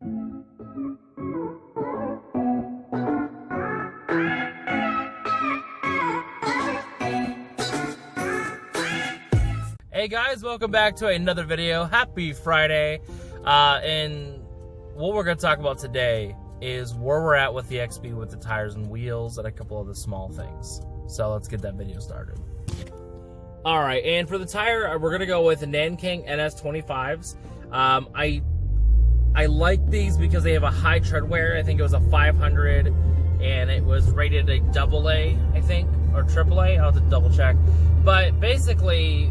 Hey guys, welcome back to another video. Happy Friday. And what we're going to talk about today is where we're at with the XP with the tires and wheels and a couple of the small things. So let's get that video started. Alright, and for the tire, we're going to go with the Nanking NS25s. I like these because they have a high tread wear. I think it was a 500 and it was rated a AA, I think, or AAA. I'll have to double check. But basically,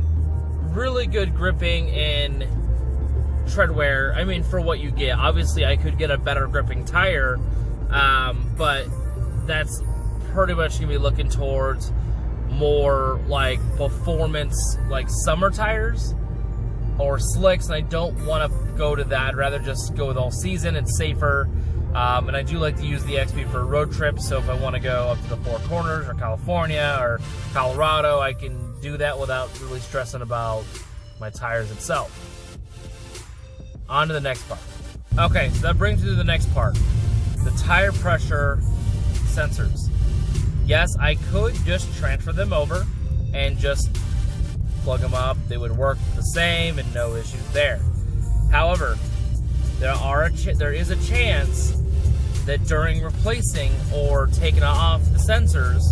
really good gripping and tread wear. I mean, for what you get. Obviously, I could get a better gripping tire, but that's pretty much going to be looking towards more like performance, like summer tires or slicks, and I don't want to go to that. I'd rather just go with all season. It's safer, and I do like to use the XP for road trips, so if I want to go up to the Four Corners or California or Colorado, I can do that without really stressing about my tires itself. On to the next part. Okay, so that brings me to the next part. The tire pressure sensors. Yes, I could just transfer them over and just plug them up. They would work the same and no issues there. However, there is a chance that during replacing or taking off the sensors,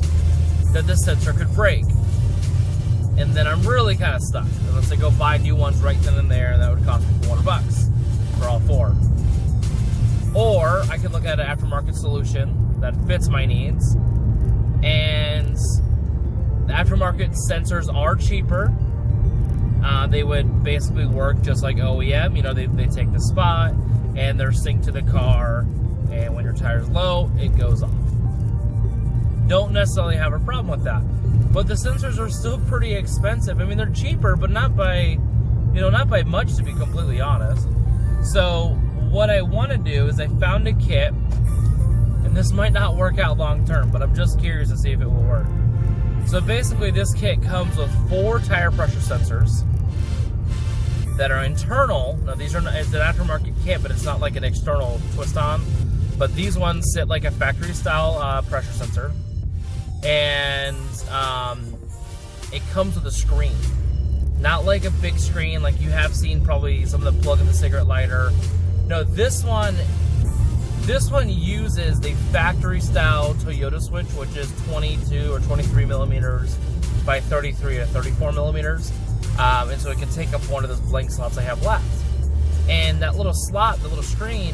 that the sensor could break. And then I'm really kind of stuck. Unless I go buy new ones right then and there, and that would cost me $400 for all four. Or I could look at an aftermarket solution that fits my needs. And the aftermarket sensors are cheaper. They would basically work just like OEM. You know, they take the spot and they're synced to the car. And when your tire's low, it goes off. Don't necessarily have a problem with that. But the sensors are still pretty expensive. I mean, they're cheaper, but not by much, to be completely honest. So what I want to do is I found a kit, and this might not work out long term, but I'm just curious to see if it will work. So basically, this kit comes with 4 tire pressure sensors that are internal. Now, these are not, it's an aftermarket kit, but it's not like an external twist on. But these ones sit like a factory style pressure sensor. And it comes with a screen, not like a big screen like you have seen probably some of the plug in the cigarette lighter. No, this one uses the factory style Toyota switch, which is 22 or 23 millimeters by 33 or 34 millimeters, and so it can take up one of those blank slots I have left. And that little slot, the little screen,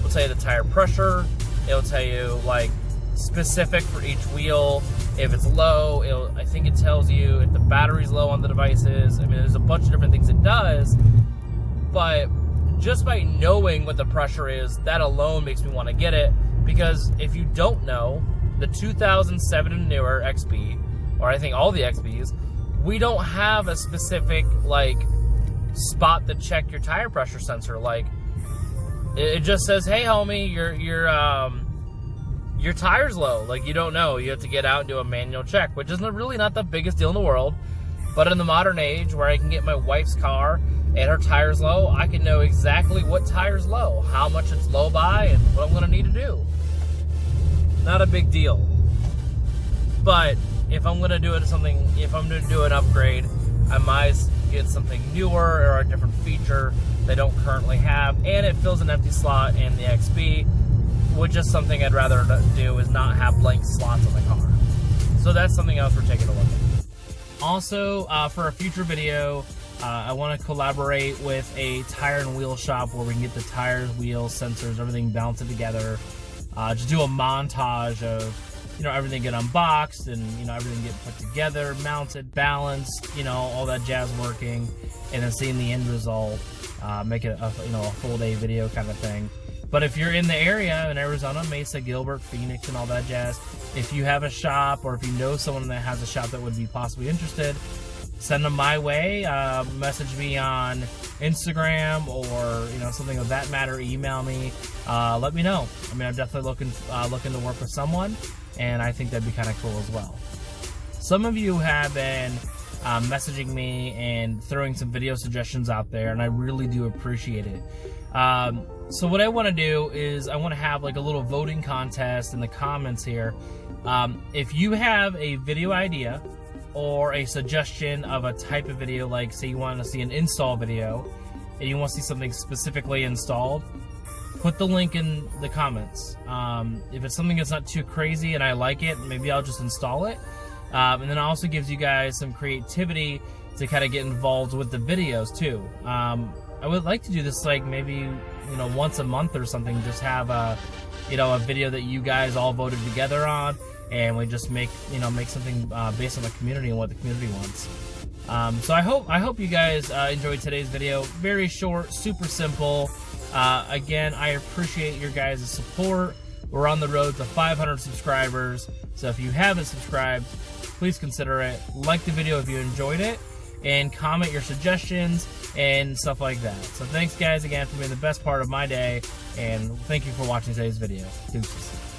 will tell you the tire pressure. It'll tell you like specific for each wheel. If it's low, I think it tells you if the battery's low on the devices. I mean, there's a bunch of different things it does, but just by knowing what the pressure is, that alone makes me want to get it. Because if you don't know, the 2007 and newer XP, or I think all the XPs, we don't have a specific like spot to check your tire pressure sensor. Like, it just says, hey homie, your tire's low. Like, you don't know. You have to get out and do a manual check, which is really not the biggest deal in the world. But in the modern age, where I can get my wife's car and her tire's low, I can know exactly what tire's low, how much it's low by, and what I'm going to need to do. Not a big deal. But if I'm going to do if I'm going to do an upgrade, I might get something newer or a different feature they don't currently have, and it fills an empty slot in the XP, which is something I'd rather do, is not have blank slots on the car. So that's something else we're taking a look at. Also, for a future video, I want to collaborate with a tire and wheel shop where we can get the tires, wheels, sensors, everything balanced together. Just do a montage of, everything get unboxed and, everything get put together, mounted, balanced, all that jazz working, and then seeing the end result, make it a full day video kind of thing. But if you're in the area in Arizona, Mesa, Gilbert, Phoenix, and all that jazz, if you have a shop or if you know someone that has a shop that would be possibly interested, send them my way. Message me on Instagram or something of that matter. Email me. Let me know. I mean, I'm definitely looking to work with someone, and I think that'd be kind of cool as well. Some of you have been messaging me and throwing some video suggestions out there, and I really do appreciate it. So what I want to do is I want to have like a little voting contest in the comments here. If you have a video idea or a suggestion of a type of video, like say you want to see an install video and you want to see something specifically installed, put the link in the comments. If it's something that's not too crazy and I like it, maybe I'll just install it. And then it also gives you guys some creativity to kind of get involved with the videos too. I would like to do this like maybe, once a month or something, just have a video that you guys all voted together on, and we just make something based on the community and what the community wants. So I hope you guys enjoyed today's video. Very short, super simple. Again, I appreciate your guys' support. We're on the road to 500 subscribers, so if you haven't subscribed, please consider it. Like the video if you enjoyed it, and comment your suggestions and stuff like that. So thanks guys again for being the best part of my day, and thank you for watching today's video. Deuces.